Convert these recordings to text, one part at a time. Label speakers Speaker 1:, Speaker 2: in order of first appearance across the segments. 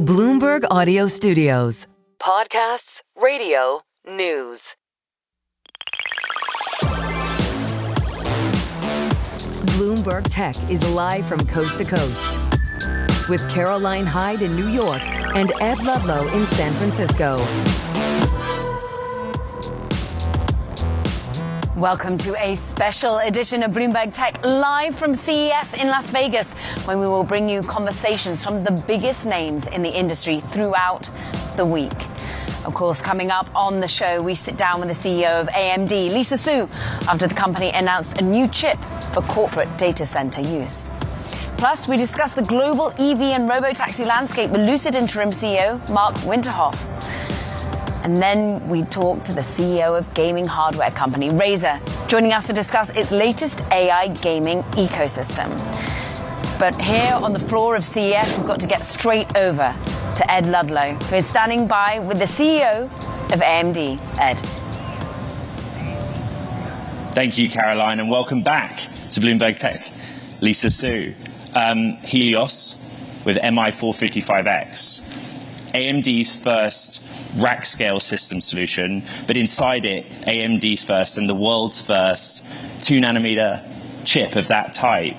Speaker 1: Bloomberg Audio Studios. Podcasts, radio, news. Bloomberg Tech is live from coast to coast with Caroline Hyde in New York and Ed Ludlow in San Francisco.
Speaker 2: Welcome to a special edition of Bloomberg Tech live from CES in Las Vegas, when we will bring you conversations from the biggest names in the industry throughout the week. Of course, coming up on the show, we sit down with the CEO of AMD, Lisa Su, after the company announced a new chip for corporate data center use. Plus, we discuss the global EV and robotaxi landscape with Lucid Interim CEO Marc Winterhoff. And then we talk to the CEO of gaming hardware company Razer, joining us to discuss its latest AI gaming ecosystem. But here on the floor of CES, we've got to get straight over to Ed Ludlow, who is standing by with the CEO of AMD. Ed.
Speaker 3: Thank you, Caroline, and welcome back to Bloomberg Tech. Lisa Su, Helios with MI455X, AMD's first rack scale system solution, but inside it, AMD's first and the world's first 2nm chip of that type.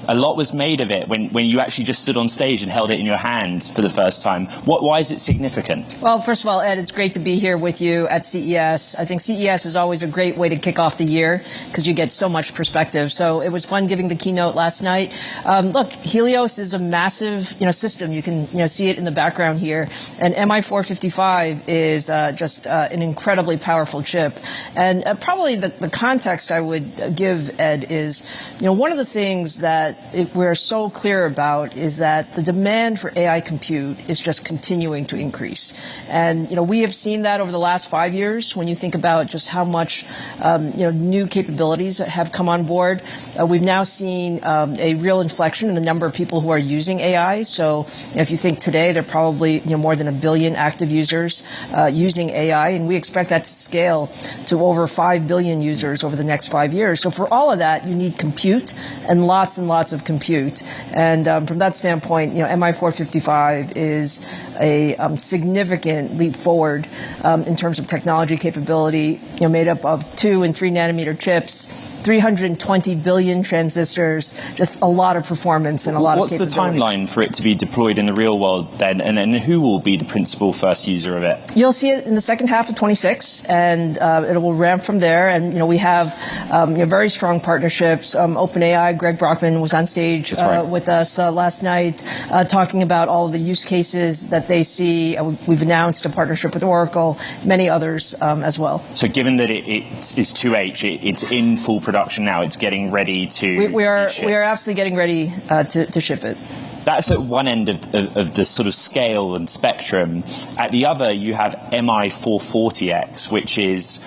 Speaker 3: A lot was made of it when you actually just stood on stage and held it in your hand for the first time. Why is it significant?
Speaker 4: Well, first of all, Ed, it's great to be here with you at CES. I think CES is always a great way to kick off the year because you get so much perspective. So it was fun giving the keynote last night. Look, Helios is a massive, system. You can, see it in the background here. And MI455 is just an incredibly powerful chip. And probably the context I would give, Ed, is, one of the things that we're so clear about is that the demand for AI compute is just continuing to increase. And, we have seen that over the last 5 years when you think about just how much, new capabilities have come on board. We've now seen a real inflection in the number of people who are using AI. So if you think today, there are probably, more than 1 billion active users using AI, and we expect that to scale to over 5 billion users over the next 5 years. So for all of that, you need compute and lots of compute. And from that standpoint, MI455 is a significant leap forward in terms of technology capability, made up of 2 and 3 nanometer chips, 320 billion transistors, just a lot of performance and a lot of capability.
Speaker 3: What's the timeline for it to be deployed in the real world then? And then who will be the principal first user of it?
Speaker 4: You'll see it in the second half of 26, and it will ramp from there. And, we have very strong partnerships. OpenAI, Greg Brockman was on stage with us last night talking about all of the use cases that they see. We've announced a partnership with Oracle, many others as well.
Speaker 3: So given that it is 2H, it's in full production now, it's getting ready to
Speaker 4: we are absolutely getting ready to ship it.
Speaker 3: That's at one end of the sort of scale and spectrum. At the other, you have MI440X, which is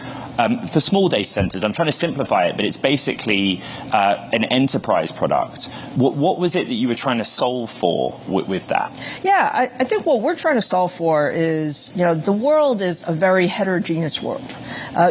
Speaker 3: for small data centers. I'm trying to simplify it, but it's basically an enterprise product. What was it that you were trying to solve for with that?
Speaker 4: Yeah, I think what we're trying to solve for is, the world is a very heterogeneous world.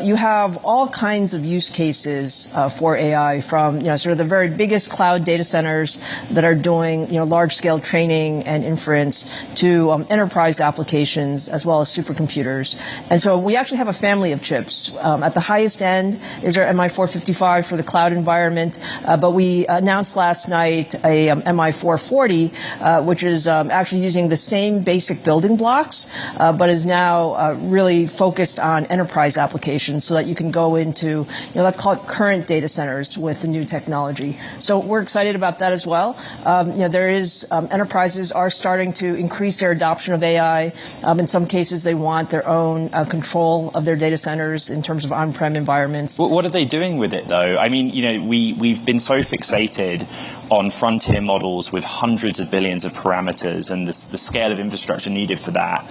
Speaker 4: You have all kinds of use cases for AI, from, sort of the very biggest cloud data centers that are doing, large-scale training and inference to enterprise applications as well as supercomputers. And so we actually have a family of chips. At the highest end is our MI455 for the cloud environment, but we announced last night a MI440, which is actually using the same basic building blocks, but is now really focused on enterprise applications so that you can go into, let's call it current data centers with the new technology. So we're excited about that as well. There is enterprises are starting to increase their adoption of AI. In some cases, they want their own control of their data centers in terms of on-prem environments.
Speaker 3: What are they doing with it, though? I mean, we've been so fixated on frontier models with hundreds of billions of parameters and the scale of infrastructure needed for that.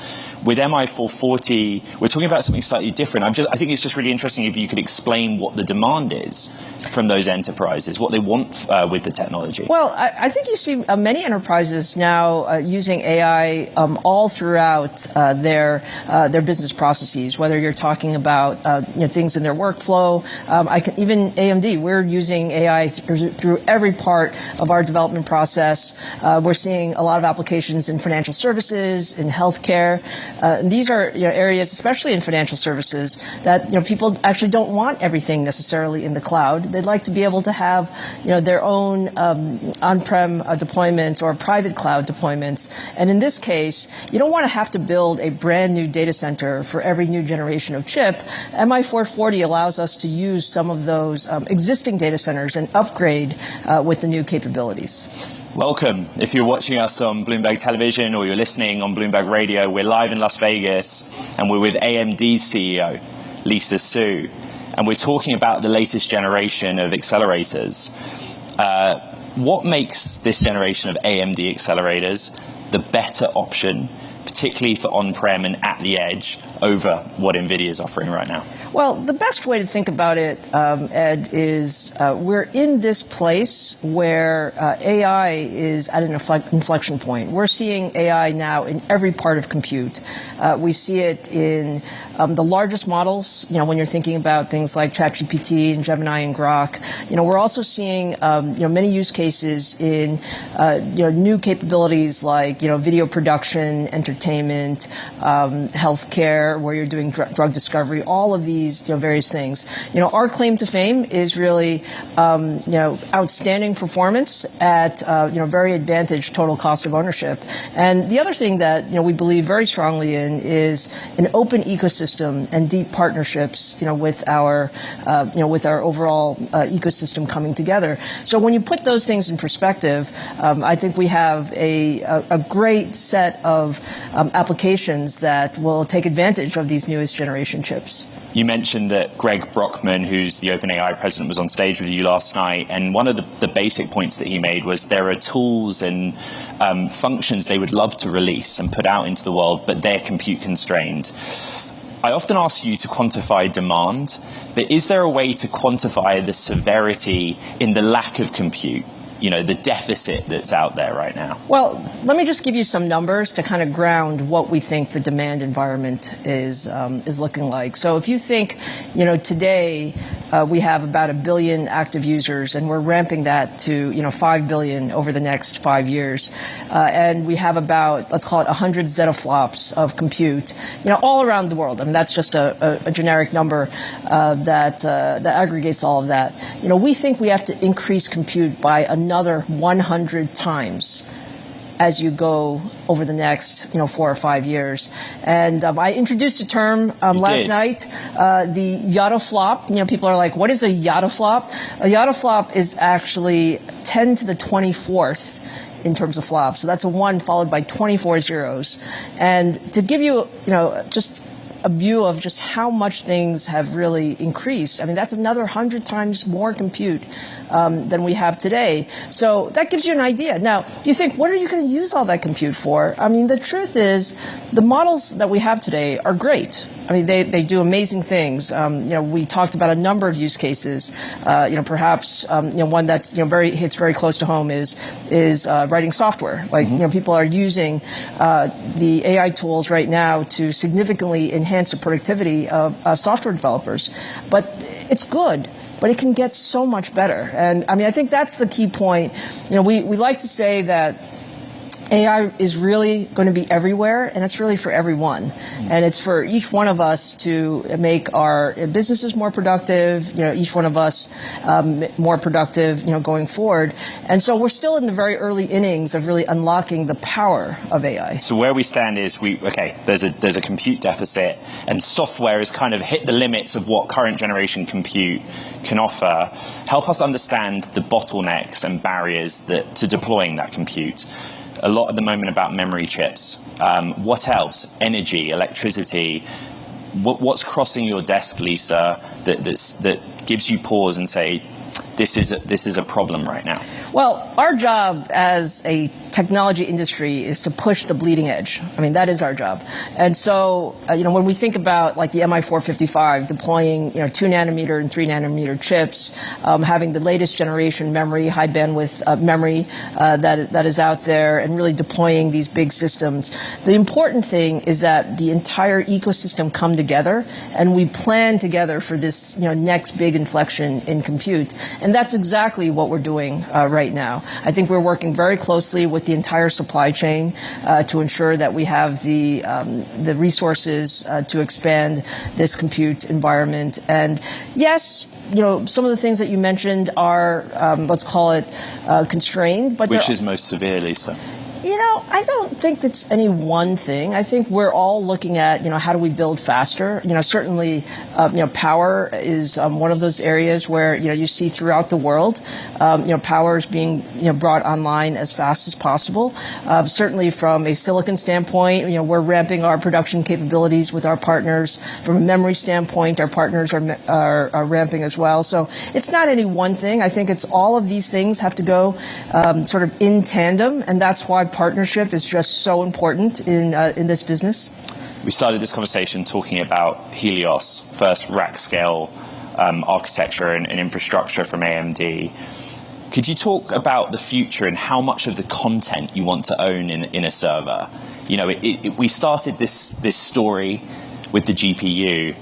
Speaker 3: With MI440, we're talking about something slightly different. I think it's just really interesting if you could explain what the demand is from those enterprises, what they want with the technology.
Speaker 4: Well, I think you see many enterprises now using AI all throughout their business processes, whether you're talking about things in their workflow. Even AMD, we're using AI through every part of our development process. We're seeing a lot of applications in financial services, in healthcare. These are areas, especially in financial services, that people actually don't want everything necessarily in the cloud. They'd like to be able to have their own on-prem deployments or private cloud deployments. And in this case, you don't want to have to build a brand new data center for every new generation of chip. MI440 allows us to use some of those existing data centers and upgrade with the new capabilities.
Speaker 3: Welcome. If you're watching us on Bloomberg Television or you're listening on Bloomberg Radio, we're live in Las Vegas and we're with AMD CEO Lisa Su. And we're talking about the latest generation of accelerators. What makes this generation of AMD accelerators the better option, particularly for on-prem and at the edge, over what NVIDIA is offering right now?
Speaker 4: Well, the best way to think about it, Ed, is we're in this place where AI is at an inflection point. We're seeing AI now in every part of compute. We see it in the largest models, when you're thinking about things like ChatGPT and Gemini and Grok. We're also seeing, many use cases in, new capabilities like, video production, entertainment, healthcare, where you're doing drug discovery, all of these various things. Our claim to fame is really, outstanding performance at, very advantaged total cost of ownership. And the other thing that, we believe very strongly in is an open ecosystem and deep partnerships, with our overall ecosystem coming together. So when you put those things in perspective, I think we have a great set of applications that will take advantage of these newest generation chips.
Speaker 3: You mentioned that Greg Brockman, who's the OpenAI president, was on stage with you last night, and one of the basic points that he made was there are tools and functions they would love to release and put out into the world, but they're compute constrained. I often ask you to quantify demand, but is there a way to quantify the severity in the lack of compute? The deficit that's out there right now? Well,
Speaker 4: let me just give you some numbers to kind of ground what we think the demand environment is looking like. So if you think, today we have about 1 billion active users, and we're ramping that to, 5 billion over the next 5 years. And we have about, let's call it 100 zettaflops of compute, all around the world. I mean, that's just a generic number that aggregates all of that. We think we have to increase compute by another 100 times as you go over the next, 4 or 5 years. And I introduced a term last night, the yottaflop. People are like, what is a yottaflop? A yottaflop is actually 10 to the 24th in terms of flops. So that's a 1 followed by 24 zeros. And to give you, just a view of just how much things have really increased. I mean, that's another 100 times more compute than we have today. So that gives you an idea. Now, you think, what are you going to use all that compute for? I mean, the truth is, the models that we have today are great. I mean, they do amazing things. We talked about a number of use cases. Perhaps one that's hits very close to home is writing software. Like people are using the AI tools right now to significantly enhance the productivity of software developers. But it's good. But it can get so much better. And I mean, I think that's the key point. We like to say that AI is really going to be everywhere, and it's really for everyone. And it's for each one of us to make our businesses more productive, each one of us more productive, going forward. And so we're still in the very early innings of really unlocking the power of AI.
Speaker 3: So where we stand is there's a compute deficit, and software has kind of hit the limits of what current generation compute can offer. Help us understand the bottlenecks and barriers to deploying that compute. A lot at the moment about memory chips. What else? Energy, electricity. What's crossing your desk, Lisa, that gives you pause and say, this is a problem right now?
Speaker 4: Well, our job as a technology industry is to push the bleeding edge. I mean, that is our job. And so, when we think about like the MI455 deploying, 2 nanometer and 3 nanometer chips, having the latest generation memory, high bandwidth memory that is out there, and really deploying these big systems. The important thing is that the entire ecosystem come together, and we plan together for this, next big inflection in compute. And that's exactly what we're doing right now. I think we're working very closely with the entire supply chain to ensure that we have the resources to expand this compute environment. And yes, some of the things that you mentioned are, let's call it, constrained. But
Speaker 3: which is most severe, Lisa?
Speaker 4: I don't think it's any one thing. I think we're all looking at, how do we build faster? Certainly, power is one of those areas where, you see throughout the world, power is being, brought online as fast as possible. Certainly from a silicon standpoint, we're ramping our production capabilities with our partners. From a memory standpoint, our partners are ramping as well. So it's not any one thing. I think it's all of these things have to go sort of in tandem, and that's why partnership is just so important in this business.
Speaker 3: We started this conversation talking about Helios, first rack scale architecture and infrastructure from AMD. Could you talk about the future and how much of the content you want to own in a server? We started this story with the GPU.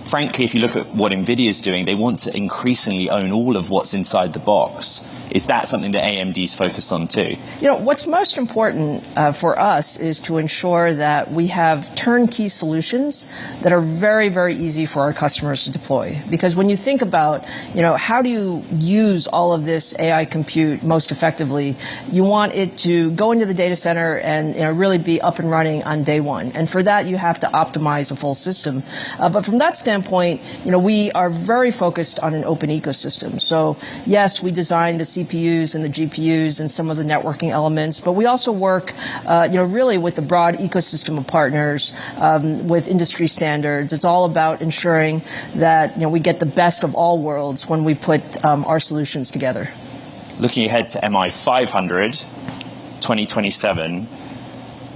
Speaker 3: Frankly, if you look at what NVIDIA's doing, they want to increasingly own all of what's inside the box. Is that something that AMD's focused on too?
Speaker 4: What's most important for us is to ensure that we have turnkey solutions that are very, very easy for our customers to deploy. Because when you think about, how do you use all of this AI compute most effectively, you want it to go into the data center and really be up and running on day one. And for that, you have to optimize a full system. But from that standpoint, we are very focused on an open ecosystem. So yes, we designed the CPUs and the GPUs and some of the networking elements, but we also work, really with a broad ecosystem of partners, with industry standards. It's all about ensuring that, we get the best of all worlds when we put our solutions together.
Speaker 3: Looking ahead to MI500, 2027,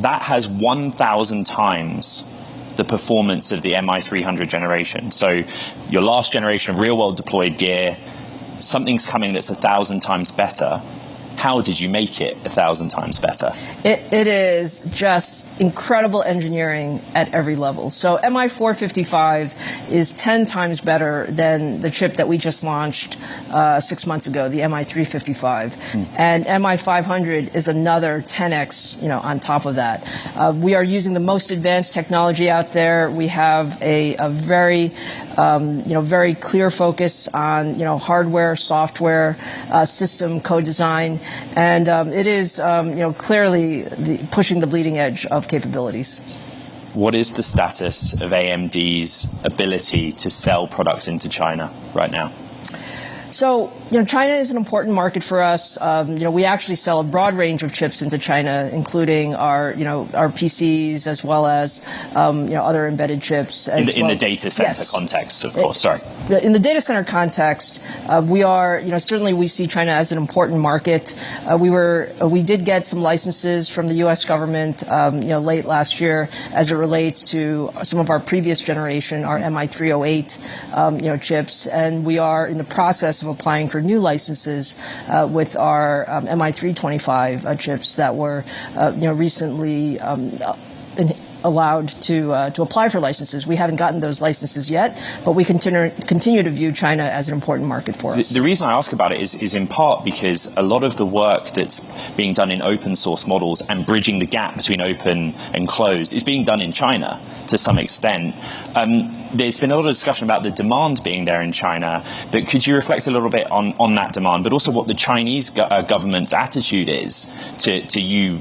Speaker 3: that has 1,000 times the performance of the MI300 generation. So your last generation of real-world deployed gear, something's coming that's 1,000 times better. How did you make it 1,000 times better?
Speaker 4: It is just incredible engineering at every level. So MI455 is 10 times better than the chip that we just launched 6 months ago, the MI355. And MI500 is another 10x, on top of that. We are using the most advanced technology out there. We have a very, very clear focus on, hardware, software, system co-design. And it is, clearly pushing the bleeding edge of capabilities.
Speaker 3: What is the status of AMD's ability to sell products into China right now?
Speaker 4: So, China is an important market for us. We actually sell a broad range of chips into China, including our PCs as well as, other embedded chips.
Speaker 3: In the data center context, of course. Sorry.
Speaker 4: In the data center context, we are, certainly we see China as an important market. We did get some licenses from the U.S. government, late last year as it relates to some of our previous generation, our MI308, chips, and we are in the process of applying for new licenses with our MI325 chips that were, recently allowed to apply for licenses. We haven't gotten those licenses yet, but we continue to view China as an important market for us.
Speaker 3: The reason I ask about it is in part because a lot of the work that's being done in open source models and bridging the gap between open and closed is being done in China to some extent. There's been a lot of discussion about the demand being there in China, but could you reflect a little bit on that demand, but also what the Chinese government's attitude is to you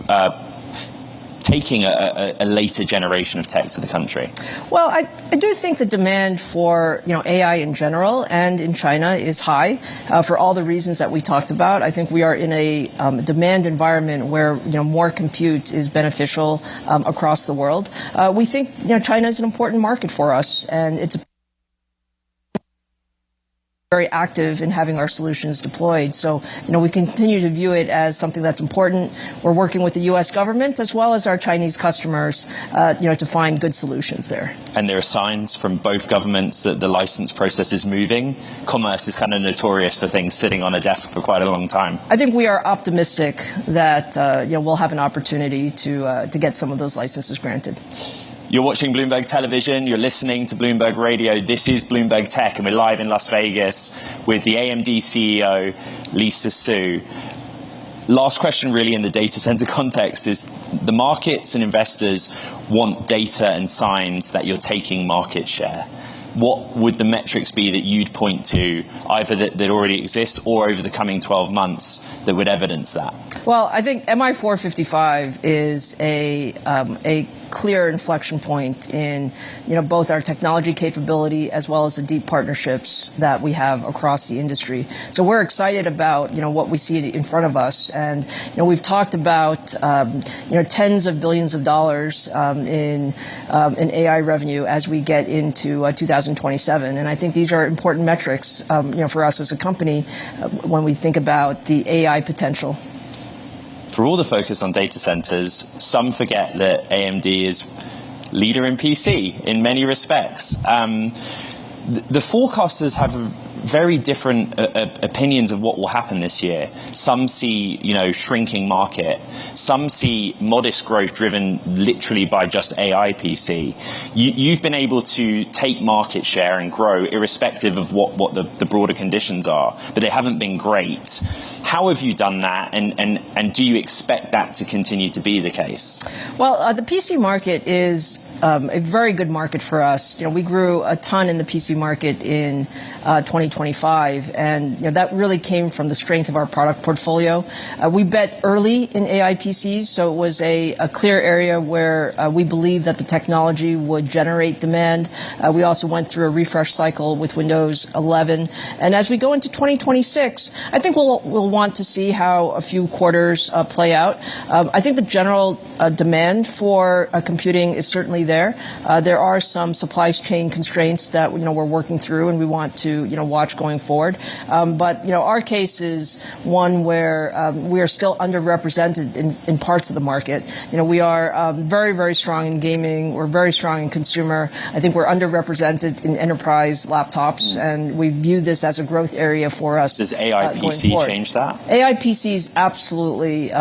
Speaker 3: taking a later generation of tech to the country?
Speaker 4: Well, I do think the demand for AI in general and in China is high for all the reasons that we talked about. I think we are in a demand environment where more compute is beneficial across the world. We think China is an important market for us, and it's very active in having our solutions deployed. So, we continue to view it as something that's important. We're working with the U.S. government as well as our Chinese customers, to find good solutions there.
Speaker 3: And there are signs from both governments that the license process is moving. Commerce is kind of notorious for things sitting on a desk for quite a long time.
Speaker 4: I think we are optimistic that, we'll have an opportunity to get some of those licenses granted.
Speaker 3: You're watching Bloomberg Television, you're listening to Bloomberg Radio. This is Bloomberg Tech, and we're live in Las Vegas with the AMD CEO, Lisa Su. Last question really in the data center context is the markets and investors want data and signs that you're taking market share. What would the metrics be that you'd point to, either that already exist or over the coming 12 months, that would evidence that?
Speaker 4: Well, I think MI455 is a clear inflection point in, both our technology capability as well as the deep partnerships that we have across the industry. So we're excited about, what we see in front of us. And, we've talked about, tens of billions of dollars in AI revenue as we get into 2027. And I think these are important metrics, for us as a company when we think about the AI potential.
Speaker 3: For all the focus on data centers, some forget that AMD is leader in PC in many respects. The forecasters have very different opinions of what will happen this year. Some see, shrinking market. Some see modest growth driven literally by just AI PC. You've been able to take market share and grow irrespective of what the broader conditions are, but they haven't been great. How have you done that, and do you expect that to continue to be the case? Well,
Speaker 4: the PC market is a very good market for us. We grew a ton in the PC market in 2025, and that really came from the strength of our product portfolio. We bet early in AI PCs, so it was a clear area where we believed that the technology would generate demand. We also went through a refresh cycle with Windows 11, and as we go into 2026, I think we'll want to see how a few quarters play out. I think the general demand for computing is certainly there. There are some supply chain constraints that we're working through, and we want to watch going forward. But our case is one where we are still underrepresented in parts of the market. We are very, very strong in gaming. We're very strong in consumer. I think we're underrepresented in enterprise laptops, and we view this as a growth area for us.
Speaker 3: Does AI PC change that?
Speaker 4: AI PCs absolutely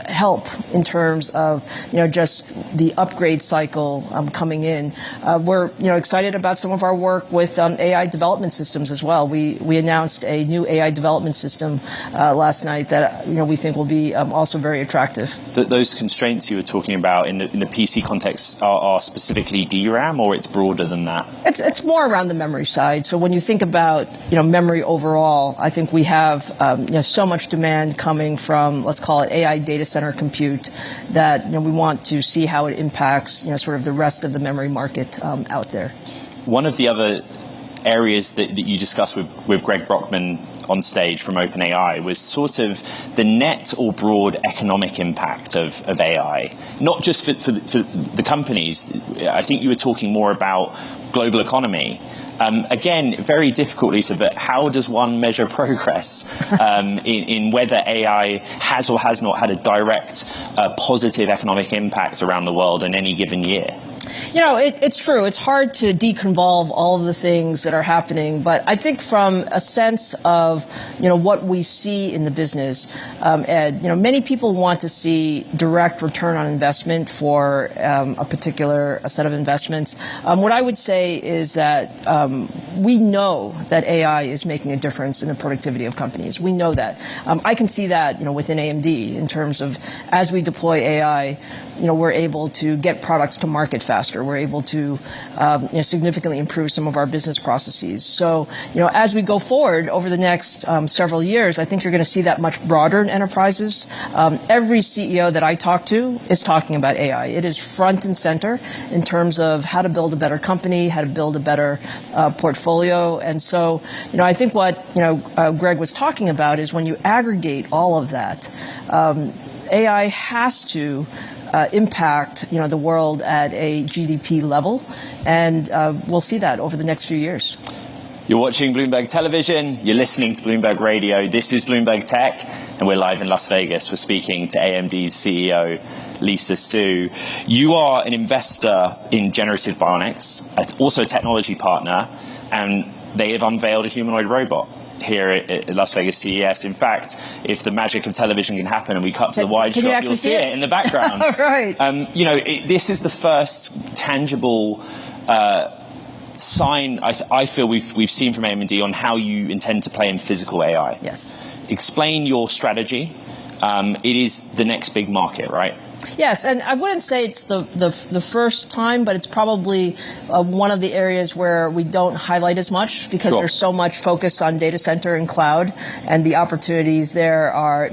Speaker 4: help in terms of just the upgrade cycle coming in. We're excited about some of our work with AI development systems as well. We announced a new AI development system last night that we think will be also very attractive.
Speaker 3: Those constraints you were talking about in the PC context are specifically DRAM, or it's broader than that?
Speaker 4: It's more around the memory side. So when you think about memory overall, I think we have so much demand coming from, let's call it AI data center compute, that we want to see how it impacts sort of the rest of the memory market out there. One
Speaker 3: of the other areas that you discussed with Greg Brockman on stage from OpenAI was sort of the net or broad economic impact of AI, not just for the companies. I think you were talking more about global economy. Again, very difficult, Lisa, but how does one measure progress in whether AI has or has not had a direct positive economic impact around the world in any given year?
Speaker 4: It's true. It's hard to deconvolve all of the things that are happening, but I think from a sense of, what we see in the business, Ed, many people want to see direct return on investment for a particular set of investments. What I would say is that we know that AI is making a difference in the productivity of companies. We know that. I can see that, within AMD in terms of as we deploy AI, we're able to get products to market faster. We're able to significantly improve some of our business processes. So, as we go forward over the next several years, I think you're going to see that much broader in enterprises. Every CEO that I talk to is talking about AI. It is front and center in terms of how to build a better company, how to build a better portfolio. And so, I think what, Greg was talking about is when you aggregate all of that, AI has to impact, the world at a GDP level, and we'll see that over the next few years.
Speaker 3: You're watching Bloomberg Television, you're listening to Bloomberg Radio. This is Bloomberg Tech, and we're live in Las Vegas. We're speaking to AMD's CEO, Lisa Su. You are an investor in Generative Bionics, also a technology partner, and they have unveiled a humanoid robot here at Las Vegas CES. In fact, if the magic of television can happen and we cut to the wide shot, you'll see it in the background.
Speaker 4: Right.
Speaker 3: This is the first tangible sign I feel we've seen from AMD on how you intend to play in physical AI.
Speaker 4: Yes.
Speaker 3: Explain your strategy. It is the next big market, right?
Speaker 4: Yes, and I wouldn't say it's the first time, but it's probably one of the areas where we don't highlight as much because there's so much focus on data center and cloud, and the opportunities there are,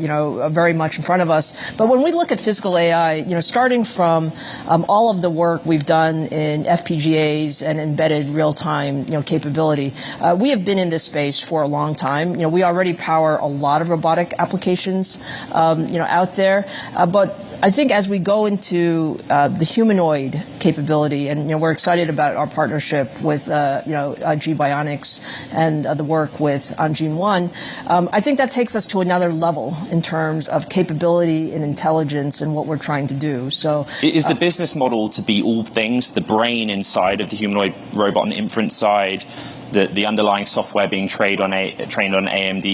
Speaker 4: very much in front of us. But when we look at physical AI, starting from all of the work we've done in FPGAs and embedded real-time, capability, we have been in this space for a long time. We already power a lot of robotic applications, out there, but I think as we go into the humanoid capability, and we're excited about our partnership with G Bionics and the work with Anjin One, I think that takes us to another level in terms of capability and intelligence and what we're trying to do. So,
Speaker 3: is the business model to be all things, the brain inside of the humanoid robot and inference side, the underlying software being trained on AMD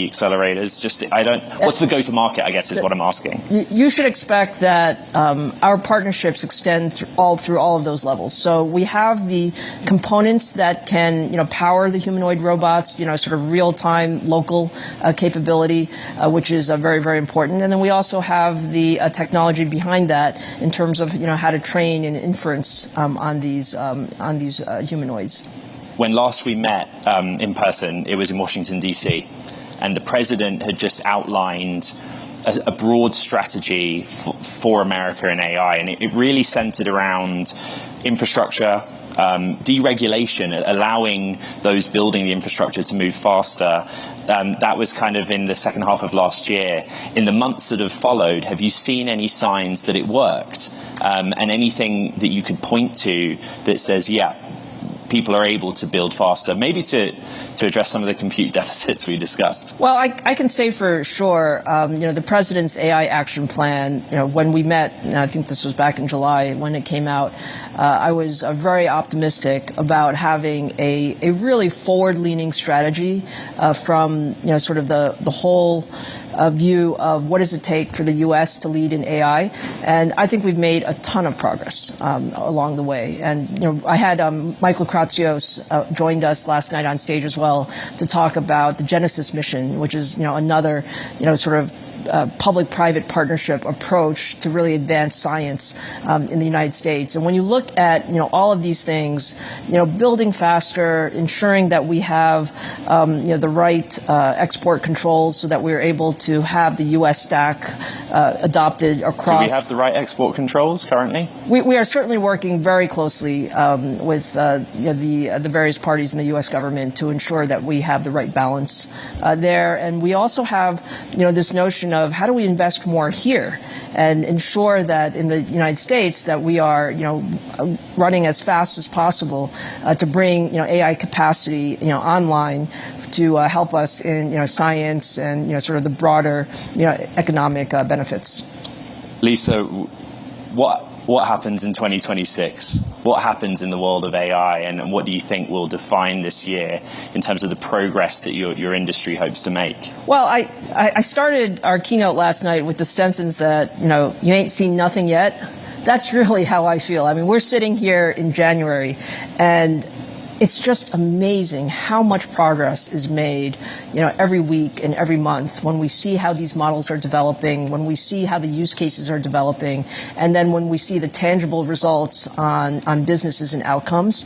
Speaker 3: accelerators? What's the go-to-market, I guess, is what I'm asking.
Speaker 4: You should expect that our partnerships extend through all of those levels. So we have the components that can, power the humanoid robots, sort of real-time local capability, which is very, very important. And then we also have the technology behind that in terms of, how to train and inference on these humanoids.
Speaker 3: When last we met in person, it was in Washington, D.C., and the president had just outlined a broad strategy for America in AI, and it really centered around infrastructure, deregulation, allowing those building the infrastructure to move faster. That was kind of in the second half of last year. In the months that have followed, have you seen any signs that it worked, and anything that you could point to that says, yeah, people are able to build faster, maybe to address some of the compute deficits we discussed?
Speaker 4: Well, I can say for sure, the president's AI action plan, when we met, and I think this was back in July when it came out, I was very optimistic about having a really forward-leaning strategy from, sort of the whole view of what does it take for the U.S. to lead in AI. And I think we've made a ton of progress along the way. And, I had Michael Kratsios joined us last night on stage as well to talk about the Genesis mission, which is, another, sort of public-private partnership approach to really advance science in the United States. And when you look at, all of these things, building faster, ensuring that we have, the right export controls so that we're able to have the U.S. stack adopted across.
Speaker 3: Do we have the right export controls currently?
Speaker 4: We are certainly working very closely with the various parties in the U.S. government to ensure that we have the right balance there. And we also have, this notion of how do we invest more here and ensure that in the United States that we are, running as fast as possible to bring, AI capacity, online to help us in, science and, sort of the broader, economic benefits.
Speaker 3: Lisa, what happens in 2026? What happens in the world of AI, and what do you think will define this year in terms of the progress that your industry hopes to make?
Speaker 4: Well, I started our keynote last night with the sentence that, you ain't seen nothing yet. That's really how I feel. I mean, we're sitting here in January, and it's just amazing how much progress is made, every week and every month when we see how these models are developing, when we see how the use cases are developing, and then when we see the tangible results on businesses and outcomes.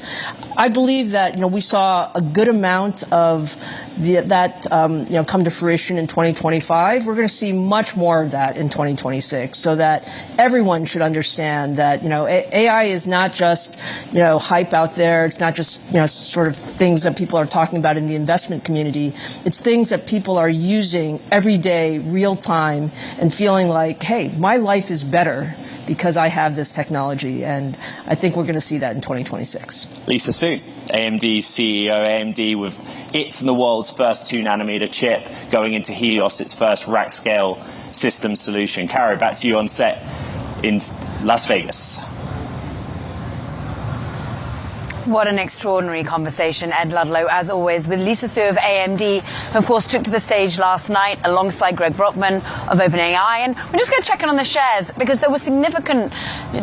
Speaker 4: I believe that, we saw a good amount of that come to fruition in 2025. We're going to see much more of that in 2026, so that everyone should understand that, AI is not just, hype out there. It's not just, sort of things that people are talking about in the investment community. It's things that people are using every day, real time, and feeling like, hey, my life is better because I have this technology. And I think we're going to see that in 2026.
Speaker 3: Lisa Su, AMD CEO, AMD with its and the world's first 2-nanometer chip going into Helios, its first rack-scale system solution. Caro, back to you on set in Las Vegas.
Speaker 2: What an extraordinary conversation, Ed Ludlow, as always, with Lisa Su of AMD, who, of course, took to the stage last night alongside Greg Brockman of OpenAI. And we're just going to check in on the shares because there were significant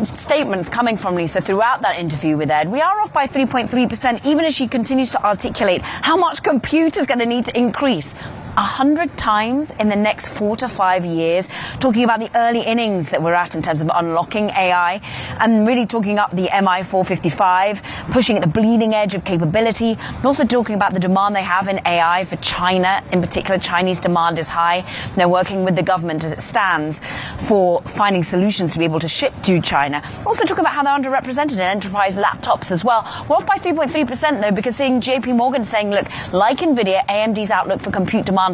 Speaker 2: statements coming from Lisa throughout that interview with Ed. We are off by 3.3%, even as she continues to articulate how much compute is going to need to increase 100 times in the next 4 to 5 years, talking about the early innings that we're at in terms of unlocking AI, and really talking up the MI455, pushing at the bleeding edge of capability, and also talking about the demand they have in AI for China. In particular, Chinese demand is high. They're working with the government as it stands for finding solutions to be able to ship to China. Also talking about how they're underrepresented in enterprise laptops as well. We're off by 3.3% though, because seeing JP Morgan saying, look, like NVIDIA, AMD's outlook for compute demand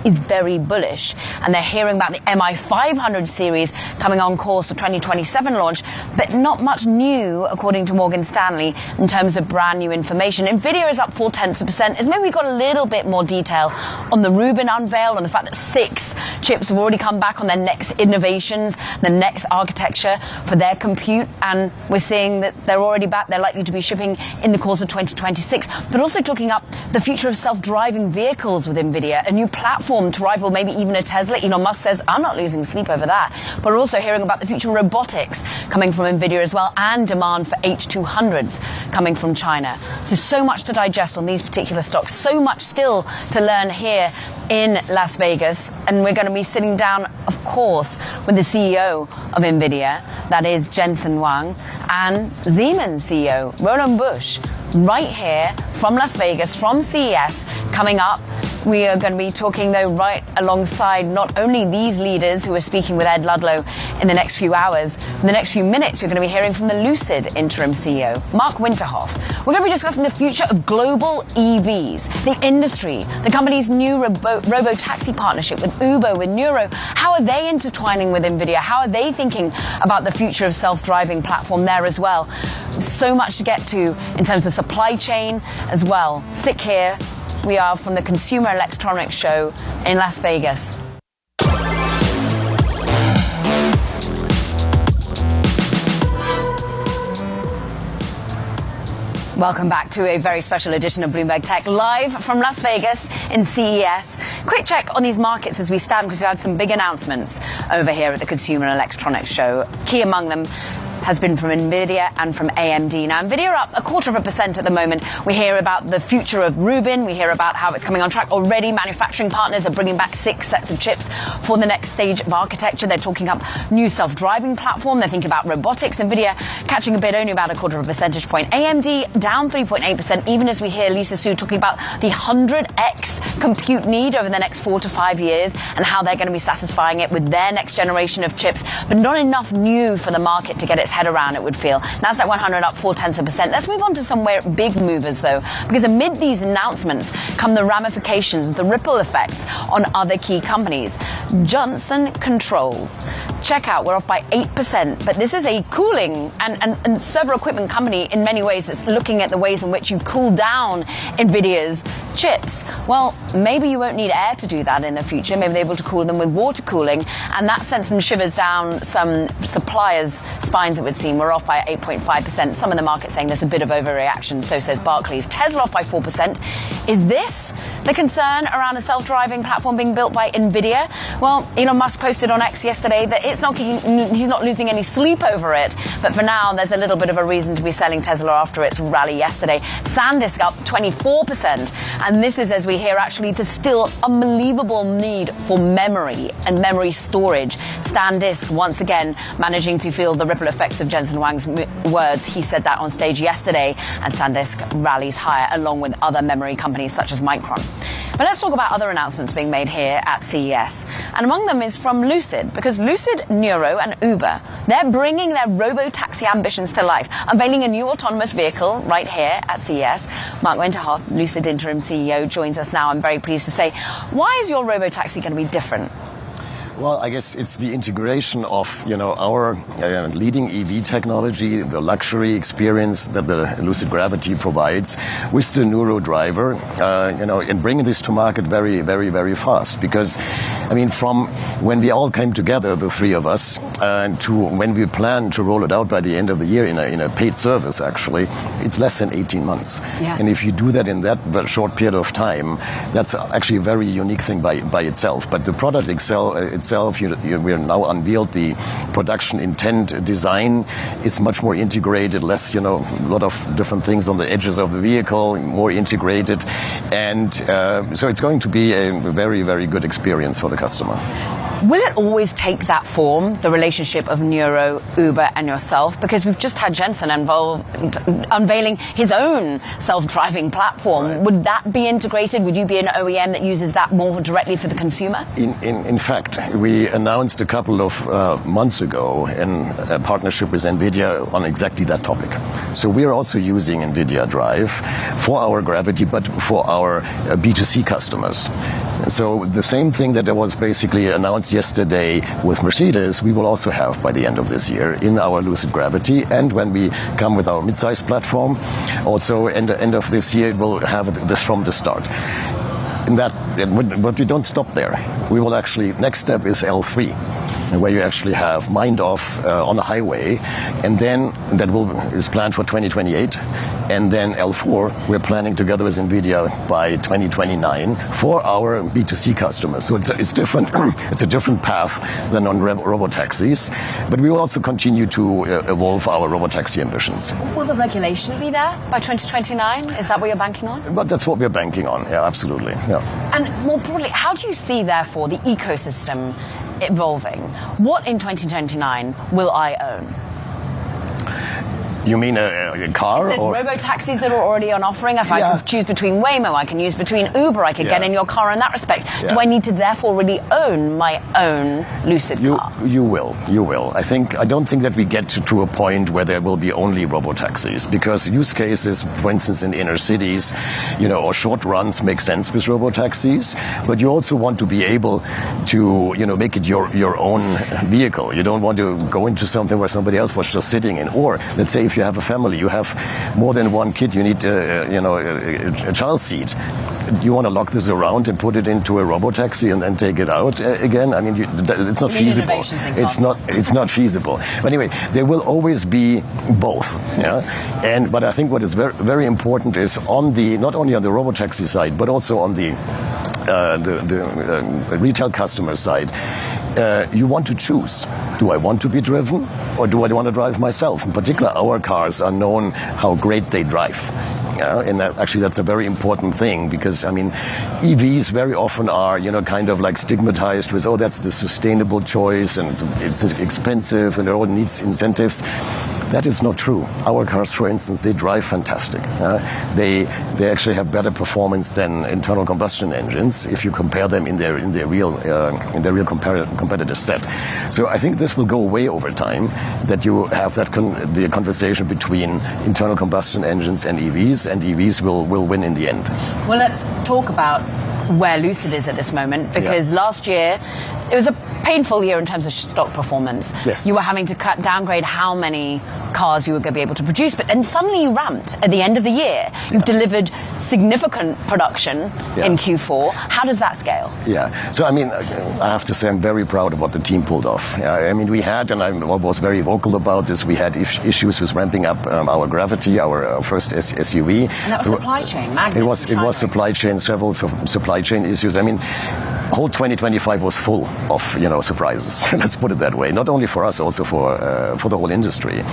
Speaker 2: is very bullish, and they're hearing about the MI500 series coming on course for 2027 launch, but not much new, according to Morgan Stanley, in terms of brand new information. NVIDIA is up 0.4%, as maybe we got a little bit more detail on the Rubin unveil, on the fact that 6 chips have already come back on their next innovations, the next architecture for their compute, and we're seeing that they're already back. They're likely to be shipping in the course of 2026, but also talking up the future of self-driving vehicles with NVIDIA, a new platform to rival maybe even a Tesla. Elon Musk says, I'm not losing sleep over that. But we're also hearing about the future of robotics coming from NVIDIA as well, and demand for H200s coming from China. So much to digest on these particular stocks, so much still to learn here in Las Vegas. And we're going to be sitting down, of course, with the CEO of NVIDIA, that is Jensen Huang, and Siemens CEO Roland Busch, right here from Las Vegas, from CES, coming up. We are going to be talking, though, right alongside not only these leaders who are speaking with Ed Ludlow in the next few hours. In the next few minutes, you're going to be hearing from the Lucid Interim CEO, Marc Winterhoff. We're going to be discussing the future of global EVs, the industry, the company's new robotaxi partnership with Uber, with Neuro. How are they intertwining with NVIDIA? How are they thinking about the future of self-driving platform there as well? So much to get to in terms of supply chain as well. Stick here. We are from the Consumer Electronics Show in Las Vegas. Welcome back to a very special edition of Bloomberg Tech, live from Las Vegas in CES. Quick check on these markets as we stand, because we've had some big announcements over here at the Consumer Electronics Show. Key among them has been from NVIDIA and from AMD. Now, NVIDIA are up 0.25% at the moment. We hear about the future of Rubin. We hear about how it's coming on track. Already, manufacturing partners are bringing back 6 sets of chips for the next stage of architecture. They're talking up new self-driving platform. They're thinking about robotics. NVIDIA catching a bit, only about 0.25 percentage point. AMD down 3.8%, even as we hear Lisa Su talking about the 100x compute need over the next 4 to 5 years, and how they're going to be satisfying it with their next generation of chips, but not enough new for the market to get its head around, it would feel. Nasdaq 100 up 0.4%. Let's move on to some big movers, though, because amid these announcements come the ramifications, the ripple effects on other key companies. Johnson Controls. Check out, we're off by 8%, but this is a cooling and server equipment company in many ways that's looking at the ways in which you cool down NVIDIA's chips. Well, maybe you won't need air to do that in the future. Maybe they're able to cool them with water cooling, and that sent some shivers down some suppliers' spines, it would seem. We're off by 8.5%. Some of the market saying there's a bit of overreaction, so says Barclays. Tesla off by 4%. Is this the concern around a self-driving platform being built by NVIDIA? Well, Elon Musk posted on X yesterday that he's not losing any sleep over it, but for now there's a little bit of a reason to be selling Tesla after its rally yesterday. SanDisk up 24%, and this is as we hear actually the still unbelievable need for memory and memory storage. SanDisk once again managing to feel the ripple effects of Jensen Huang's words. He said that on stage yesterday, and SanDisk rallies higher along with other memory companies such as Micron. But let's talk about other announcements being made here at CES. And among them is from Lucid, because Lucid, Neuro and Uber, they're bringing their robotaxi ambitions to life, unveiling a new autonomous vehicle right here at CES. Marc Winterhoff, Lucid Interim CEO, joins us now. I'm very pleased to say, why is your robotaxi going to be different?
Speaker 5: Well, I guess it's the integration of, our leading EV technology, the luxury experience that the Lucid Gravity provides with the Neuro driver, and bringing this to market very, very, very fast. Because, from when we all came together, the three of us, to when we plan to roll it out by the end of the year in a paid service, actually, it's less than 18 months.
Speaker 2: Yeah.
Speaker 5: And if you do that in that short period of time, that's actually a very unique thing by itself. But the product itself, we are now unveiled the production intent design. It's much more integrated, less, a lot of different things on the edges of the vehicle, more integrated. And so it's going to be a very, very good experience for the customer.
Speaker 2: Will it always take that form, the relationship of Neuro, Uber, and yourself? Because we've just had Jensen unveiling his own self-driving platform.
Speaker 5: Right.
Speaker 2: Would that be integrated? Would you be an OEM that uses that more directly for the consumer?
Speaker 5: In fact, we announced a couple of months ago a partnership with NVIDIA on exactly that topic. So we're also using NVIDIA Drive for our Gravity, but for our B2C customers. So the same thing that was basically announced yesterday with Mercedes, we will also have by the end of this year in our Lucid Gravity. And when we come with our mid-size platform, also end of this year, we'll have this from the start. But we don't stop there. We will actually, next step is L3, where you actually have mind off on the highway, and then that is planned for 2028. And then L4, we're planning together with NVIDIA by 2029 for our B2C customers. So it's different. It's a different path than on robotaxis. But we will also continue to evolve our robotaxi ambitions.
Speaker 2: Will the regulation be there by 2029? Is that what you're banking on?
Speaker 5: But that's what we're banking on. Yeah, absolutely. Yeah.
Speaker 2: And more broadly, how do you see, therefore, the ecosystem evolving? What in 2029 will I own?
Speaker 5: You mean a car?
Speaker 2: There's robo-taxis that are already on offering. If I can choose between Waymo, I can use between Uber, I could get in your car in that respect. Do I need to therefore really own my own Lucid car?
Speaker 5: You will. I don't think that we get to a point where there will be only robo-taxis, because use cases, for instance, in inner cities, or short runs make sense with robo-taxis, but you also want to be able to, make it your own vehicle. You don't want to go into something where somebody else was just sitting in. Or let's say if you have a family, you have more than one kid, you need a child seat. You want to lock this around and put it into a robotaxi and then take it out again? It's not feasible. It's not feasible. But anyway, there will always be both. Yeah. But I think what is very, very important is not only on the robotaxi side, but also on the retail customer side. You want to choose. Do I want to be driven, or do I want to drive myself? In particular, our cars are known how great they drive. And that's a very important thing, because EVs very often are kind of like stigmatized with, that's the sustainable choice and it's expensive and it all needs incentives. That is not true. Our cars, for instance, they drive fantastic. They actually have better performance than internal combustion engines if you compare them in their real competitive set. So I think this will go away over time, that you have the conversation between internal combustion engines and EVs, and EVs will win in the end.
Speaker 2: Well, let's talk about where Lucid is at this moment, because last year it was a painful year in terms of stock performance.
Speaker 5: Yes.
Speaker 2: You were having to downgrade how many cars you were going to be able to produce, but then suddenly you ramped at the end of the year. You've delivered significant production in Q4. How does that scale?
Speaker 5: Yeah. So, I have to say I'm very proud of what the team pulled off. We had, and I was very vocal about this, we had issues with ramping up our Gravity, our first SUV.
Speaker 2: And that was supply chain.
Speaker 5: It was supply chain, several supply chain issues. Whole 2025 was full of surprises. Let's put it that way. Not only for us, also for the whole industry.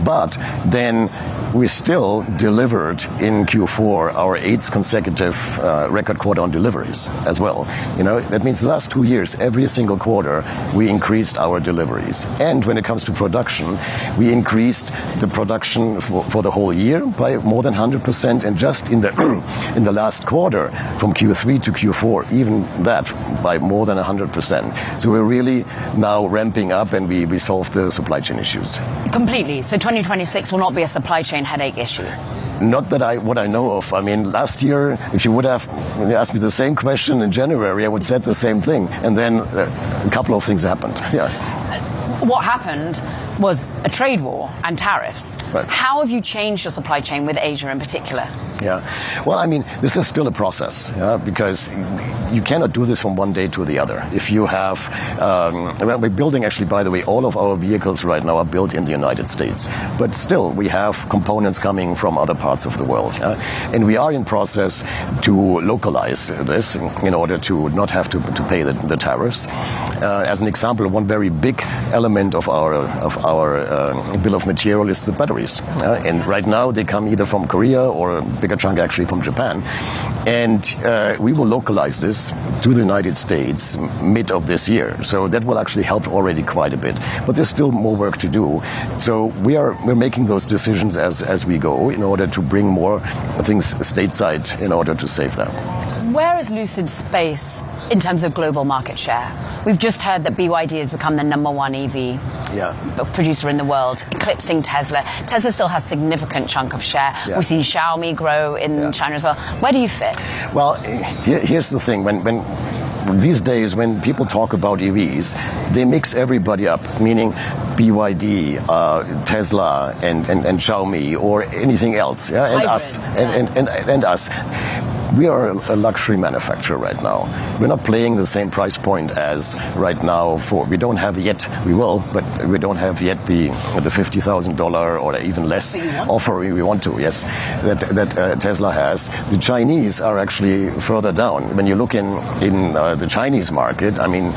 Speaker 5: But then we still delivered in Q4 our 8th consecutive record quarter on deliveries as well. That means the last 2 years, every single quarter, we increased our deliveries. And when it comes to production, we increased the production for the whole year by more than 100%. And just in the last quarter, from Q3 to Q4, even that by more than 100%. So we're really now ramping up, and we solved the supply chain issues.
Speaker 2: Completely. So 2026 will not be a supply chain headache issue.
Speaker 5: Not that what I know of. I mean, last year, if you would have asked me the same question in January, I would have said the same thing. And then a couple of things happened. Yeah.
Speaker 2: What happened was a trade war and tariffs.
Speaker 5: Right.
Speaker 2: How have you changed your supply chain with Asia in particular?
Speaker 5: Yeah. Well, I mean, this is still a process, because you cannot do this from one day to the other. If you have, we're building actually, by the way, all of our vehicles right now are built in the United States. But still, we have components coming from other parts of the world. And we are in process to localize this in order to not have to pay the tariffs. As an example, one very big element of our bill of material is the batteries. And right now, they come either from Korea or a bigger chunk actually from Japan. And we will localize this to the United States mid of this year. So that will actually help already quite a bit. But there's still more work to do. So we're making those decisions as we go in order to bring more things stateside in order to save them.
Speaker 2: Where is Lucid's space in terms of global market share? We've just heard that BYD has become the #1 EV producer in the world, eclipsing Tesla. Tesla still has a significant chunk of share.
Speaker 5: Yeah.
Speaker 2: We've seen Xiaomi grow in China as well. Where do you fit?
Speaker 5: Well, here's the thing. When these days, when people talk about EVs, they mix everybody up, meaning BYD, Tesla, and Xiaomi, or anything else, and
Speaker 2: Hybrids,
Speaker 5: us, and us. We are a luxury manufacturer right now. We're not playing the same price point as right now. We don't have yet. We will, but we don't have yet the $50,000 or even less offer. We want to, yes, that Tesla has. The Chinese are actually further down. When you look in the Chinese market, I mean,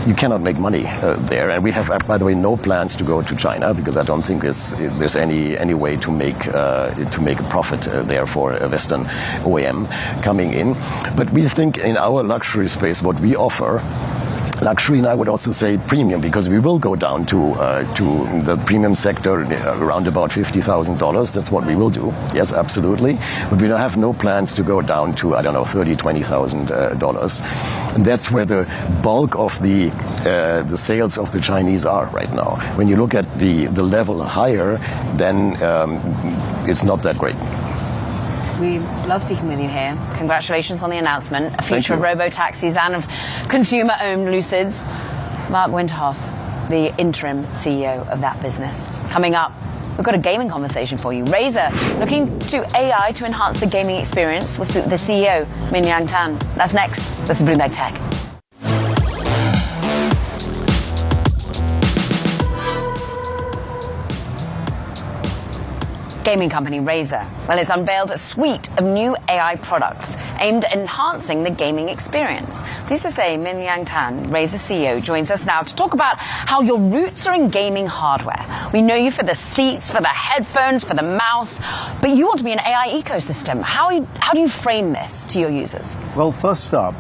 Speaker 5: you cannot make money there. And we have, by the way, no plans to go to China because I don't think there's any way to make a profit there for a Western OEM coming in. But we think in our luxury space, what we offer, luxury, and I would also say premium, because we will go down to the premium sector around about $50,000. That's what we will do. Yes, absolutely. But we have no plans to go down to, I don't know, $30,000, $20,000. And that's where the bulk of the sales of the Chinese are right now. When you look at the level higher, then it's not that great.
Speaker 2: We love speaking with you here. Congratulations on the announcement. A future of robotaxis and of consumer-owned Lucids. Marc Winterhoff, the interim CEO of that business. Coming up, we've got a gaming conversation for you. Razer, looking to AI to enhance the gaming experience. We'll speak with the CEO, Min-Yang Tan. That's next. This is Bloomberg Tech. Gaming company Razer, well, it's unveiled a suite of new AI products aimed at enhancing the gaming experience. Pleased to say Min-Yang Tan, Razer CEO, joins us now to talk about how your roots are in gaming hardware. We know you for the seats, for the headphones, for the mouse, but you want to be an AI ecosystem. How do you frame this to your users?
Speaker 6: Well, first up,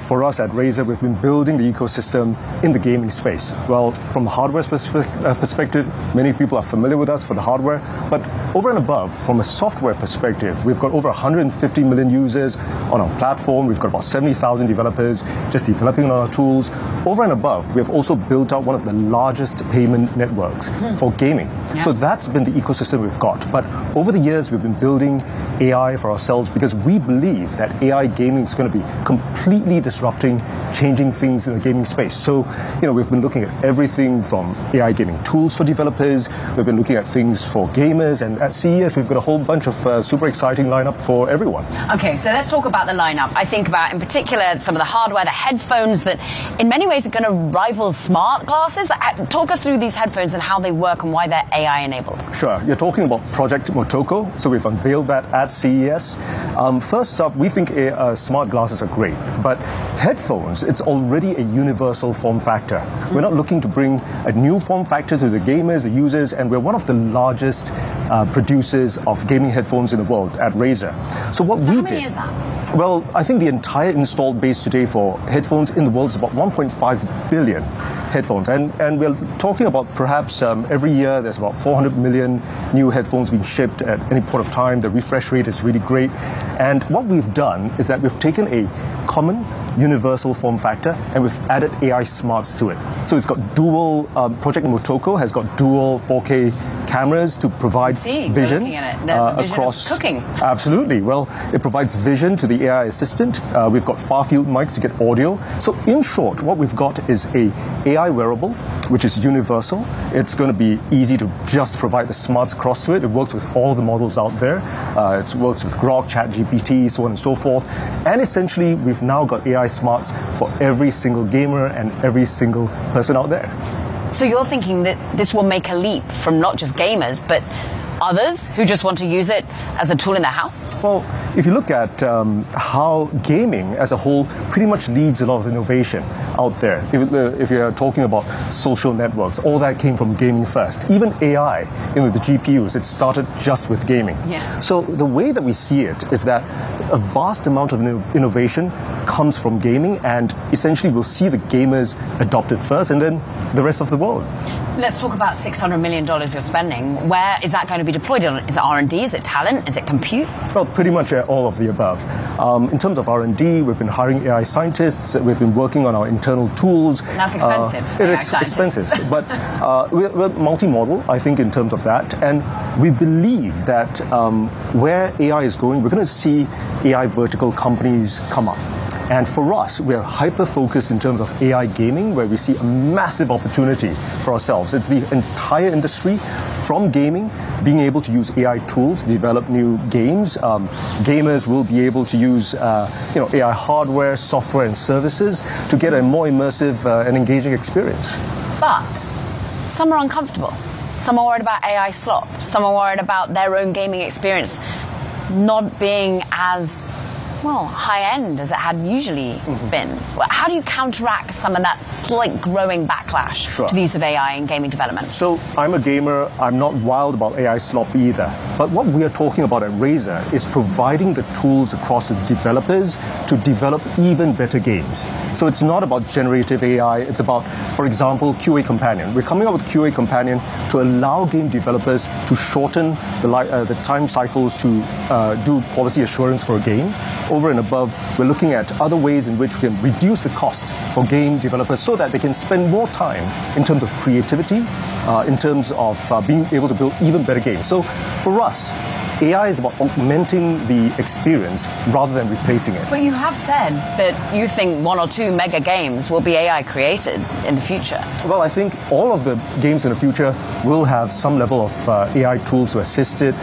Speaker 6: for us at Razer, we've been building the ecosystem in the gaming space. Well, from a hardware perspective, many people are familiar with us for the hardware, but over and above, from a software perspective, we've got over 150 million users on our platform. We've got about 70,000 developers just developing on our tools. Over and above, we've also built out one of the largest payment networks for gaming. Yeah. So that's been the ecosystem we've got. But over the years, we've been building AI for ourselves because we believe that AI gaming is going to be completely disrupting, changing things in the gaming space. So, we've been looking at everything from AI gaming tools for developers. We've been looking at things for gamers. And at CES, we've got a whole bunch of super exciting lineup for everyone.
Speaker 2: Okay, so let's talk about the lineup. I think about, in particular, some of the hardware, the headphones that in many ways are going to rival smart glasses. Talk us through these headphones and how they work and why they're AI enabled.
Speaker 6: Sure. You're talking about Project Motoko. So we've unveiled that at CES. First up, we think smart glasses are great, but headphones, it's already a universal form factor. We're not looking to bring a new form factor to the gamers, the users, and we're one of the largest producers of gaming headphones in the world at Razer. So what we did... How
Speaker 2: many is that?
Speaker 6: Well, I think the entire installed base today for headphones in the world is about 1.5 billion headphones. And we're talking about perhaps every year there's about 400 million new headphones being shipped at any point of time. The refresh rate is really great. And what we've done is that we've taken a common universal form factor and we've added AI smarts to it. So it's got dual, Project Motoko has got dual 4K cameras to provide vision,
Speaker 2: looking at it. The vision
Speaker 6: across
Speaker 2: of cooking.
Speaker 6: Absolutely. Well, it provides vision to the AI assistant. We've got far-field mics to get audio. So in short, what we've got is a AI wearable, which is universal. It's going to be easy to just provide the smarts across to it. It works with all the models out there. It works with Grok, ChatGPT, so on and so forth. And essentially, we've now got AI smarts for every single gamer and every single person out there.
Speaker 2: So you're thinking that this will make a leap from not just gamers, but others who just want to use it as a tool in their house?
Speaker 6: Well, if you look at how gaming as a whole pretty much leads a lot of innovation out there. If you're talking about social networks, all that came from gaming first. Even AI, the GPUs, it started just with gaming.
Speaker 2: Yeah.
Speaker 6: So the way that we see it is that a vast amount of innovation comes from gaming, and essentially we'll see the gamers adopt it first and then the rest of the world.
Speaker 2: Let's talk about $600 million you're spending. Where is that going to be deployed? Is it R&D? Is it talent? Is it compute?
Speaker 6: Well, pretty much all of the above. In terms of R&D, we've been hiring AI scientists. We've been working on our internal tools.
Speaker 2: That's expensive.
Speaker 6: It's expensive, but we're multimodal, I think, in terms of that. And we believe that where AI is going, we're going to see AI vertical companies come up. And for us, we are hyper-focused in terms of AI gaming, where we see a massive opportunity for ourselves. It's the entire industry, from gaming, being able to use AI tools to develop new games. Gamers will be able to use AI hardware, software, and services to get a more immersive and engaging experience.
Speaker 2: But some are uncomfortable. Some are worried about AI slop. Some are worried about their own gaming experience not being as high-end as it had usually been. How do you counteract some of that slight growing backlash to the use of AI in gaming development?
Speaker 6: So I'm a gamer. I'm not wild about AI slop either. But what we are talking about at Razer is providing the tools across the developers to develop even better games. So it's not about generative AI. It's about, for example, QA Companion. We're coming up with QA Companion to allow game developers to shorten the time cycles to do quality assurance for a game. Over and above, we're looking at other ways in which we can reduce the cost for game developers so that they can spend more time in terms of creativity, in terms of being able to build even better games. So for us, AI is about augmenting the experience rather than replacing it.
Speaker 2: But you have said that you think 1 or 2 mega games will be AI created in the future.
Speaker 6: Well, I think all of the games in the future will have some level of AI tools to assist it,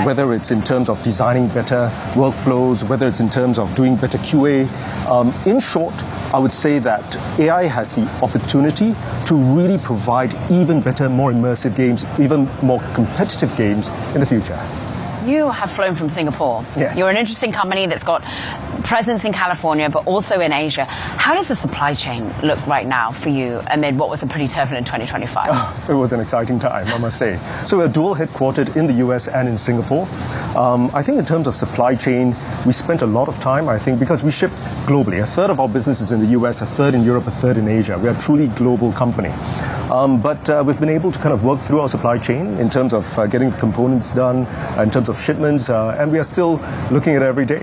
Speaker 6: whether it's in terms of designing better workflows, whether it's in terms of doing better QA. In short, I would say that AI has the opportunity to really provide even better, more immersive games, even more competitive games in the future.
Speaker 2: You have flown from Singapore.
Speaker 6: Yes.
Speaker 2: You're an interesting company that's got presence in California, but also in Asia. How does the supply chain look right now for you amid what was a pretty turbulent 2025?
Speaker 6: It was an exciting time, I must say. So we're dual headquartered in the US and in Singapore. I think in terms of supply chain, we spent a lot of time, I think, because we ship globally. A third of our business is in the US, a third in Europe, a third in Asia. We are a truly global company. But we've been able to kind of work through our supply chain in terms of getting the components done, in terms of shipments, and we are still looking at it every day.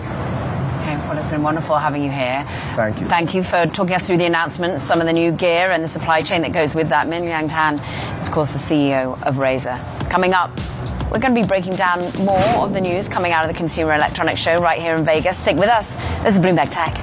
Speaker 2: Okay, well, it's been wonderful having you here.
Speaker 6: Thank you.
Speaker 2: Thank you for talking us through the announcements, some of the new gear and the supply chain that goes with that. Min Liang Tan, of course, the CEO of Razer. Coming up, we're going to be breaking down more of the news coming out of the Consumer Electronics Show right here in Vegas. Stick with us. This is Bloomberg Tech.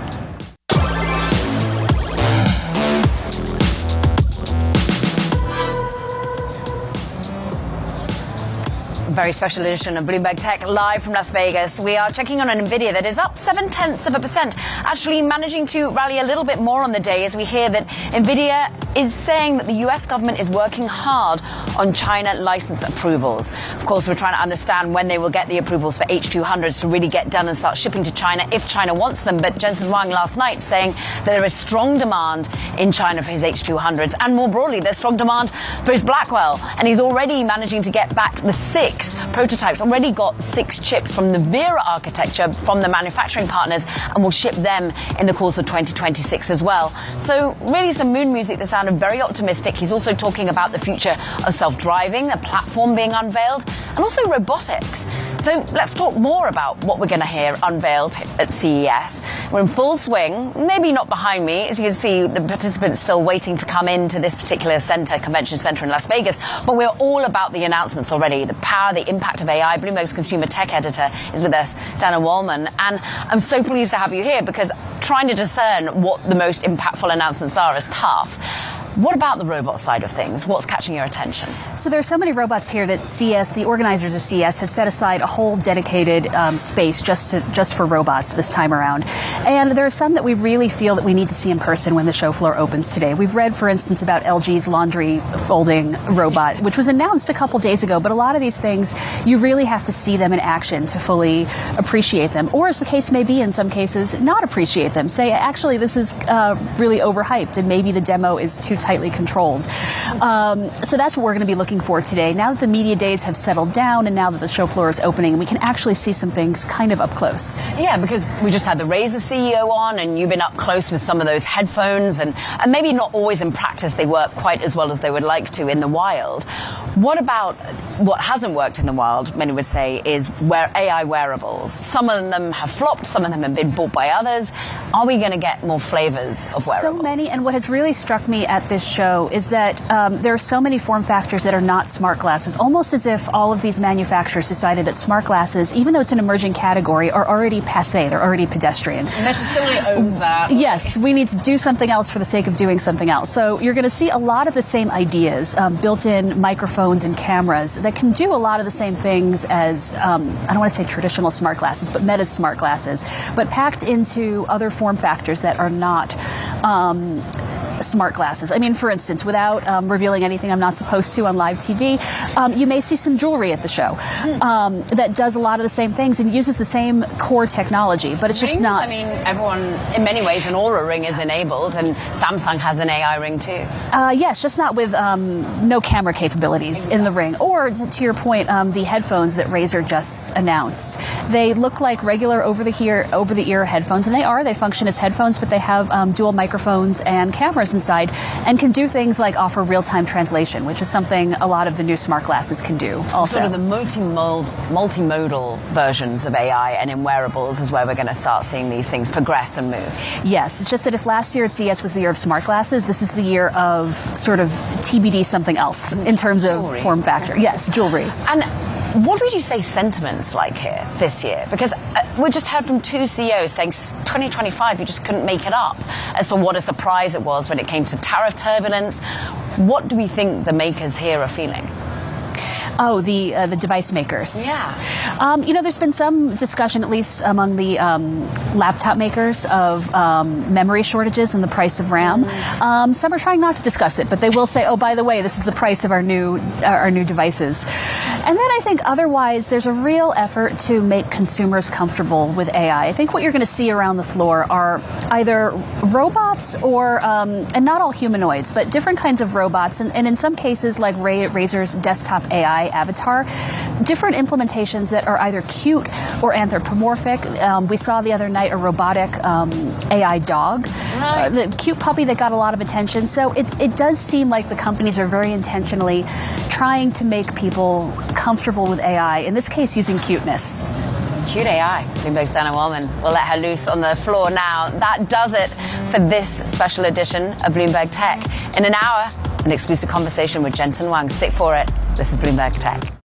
Speaker 2: Very special edition of Bloomberg Tech live from Las Vegas. We are checking on an Nvidia that is up 0.7%, actually managing to rally a little bit more on the day as we hear that Nvidia is saying that the US government is working hard on China license approvals. Of course, we're trying to understand when they will get the approvals for H200s to really get done and start shipping to China if China wants them. But Jensen Huang last night saying that there is strong demand in China for his H200s, and more broadly, there's strong demand for his Blackwell, and he's already managing to get back the 6 prototypes, already got 6 chips from the Vera architecture from the manufacturing partners, and will ship them in the course of 2026 as well. So really some moon music that sounded very optimistic. He's also talking about the future of self-driving, a platform being unveiled, and also robotics. So let's talk more about what we're going to hear unveiled at CES. We're in full swing, maybe not behind me. As you can see, the participants still waiting to come into this particular convention center in Las Vegas. But we're all about the announcements already. The power, the impact of AI. Bloomberg's consumer tech editor is with us, Dana Wallman. And I'm so pleased to have you here because trying to discern what the most impactful announcements are is tough. What about the robot side of things? What's catching your attention?
Speaker 7: So there are so many robots here that CES, the organizers of CES, have set aside a whole dedicated space just for robots this time around. And there are some that we really feel that we need to see in person when the show floor opens today. We've read, for instance, about LG's laundry folding robot, which was announced a couple days ago. But a lot of these things, you really have to see them in action to fully appreciate them. Or, as the case may be in some cases, not appreciate them. Say, actually, this is really overhyped and maybe the demo is too tightly controlled. So that's what we're going to be looking for today. Now that the media days have settled down and now that the show floor is opening, we can actually see some things kind of up close.
Speaker 2: Yeah, because we just had the Razer CEO on and you've been up close with some of those headphones and maybe not always in practice they work quite as well as they would like to in the wild. What about what hasn't worked in the wild, many would say, is AI wearables. Some of them have flopped, some of them have been bought by others. Are we going to get more flavors of wearables?
Speaker 7: So many, and what has really struck me at this show is that there are so many form factors that are not smart glasses, almost as if all of these manufacturers decided that smart glasses, even though it's an emerging category, are already passé, they're already pedestrian.
Speaker 2: And Meta still really owns that.
Speaker 7: Yes, we need to do something else for the sake of doing something else. So you're going to see a lot of the same ideas, built-in microphones and cameras that can do a lot of the same things as, I don't want to say traditional smart glasses, but Meta's smart glasses, but packed into other form factors that are not smart glasses. I mean, for instance, without revealing anything I'm not supposed to on live TV, you may see some jewelry at the show that does a lot of the same things and uses the same core technology, but it's just not.
Speaker 2: I mean, everyone, in many ways, an Aura ring is enabled, and Samsung has an AI ring too.
Speaker 7: Yes, just not with no camera capabilities in the ring. Or, to your point, the headphones that Razer just announced. They look like regular over-the-ear headphones, and they function as headphones, but they have dual microphones and cameras inside and can do things like offer real-time translation, which is something a lot of the new smart glasses can do also.
Speaker 2: Sort of the multimodal versions of AI and in wearables is where we're going to start seeing these things progress and move.
Speaker 7: Yes, it's just that if last year at CES was the year of smart glasses, this is the year of sort of TBD something else in terms of form factor. Yes, jewelry.
Speaker 2: And what would you say sentiment's like here this year? Because we just heard from two CEOs saying 2025, you just couldn't make it up as to what a surprise it was when it came to tariff turbulence. What do we think the makers here are feeling?
Speaker 7: Oh, the device makers.
Speaker 2: Yeah.
Speaker 7: There's been some discussion, at least among the laptop makers, of memory shortages and the price of RAM. Some are trying not to discuss it, but they will say, oh, by the way, this is the price of our new devices. And then I think otherwise, there's a real effort to make consumers comfortable with AI. I think what you're going to see around the floor are either robots or, and not all humanoids, but different kinds of robots. And in some cases, like Razer's desktop AI avatar, different implementations that are either cute or anthropomorphic. We saw the other night a robotic AI dog, the cute puppy that got a lot of attention. So it does seem like the companies are very intentionally trying to make people comfortable with AI, in this case using cuteness.
Speaker 2: Cute AI. Bloomberg's Dana Wallman. We'll let her loose on the floor now. That does it for this special edition of Bloomberg Tech. In an hour, an exclusive conversation with Jensen Huang. Stick for it. This is Bloomberg Tech.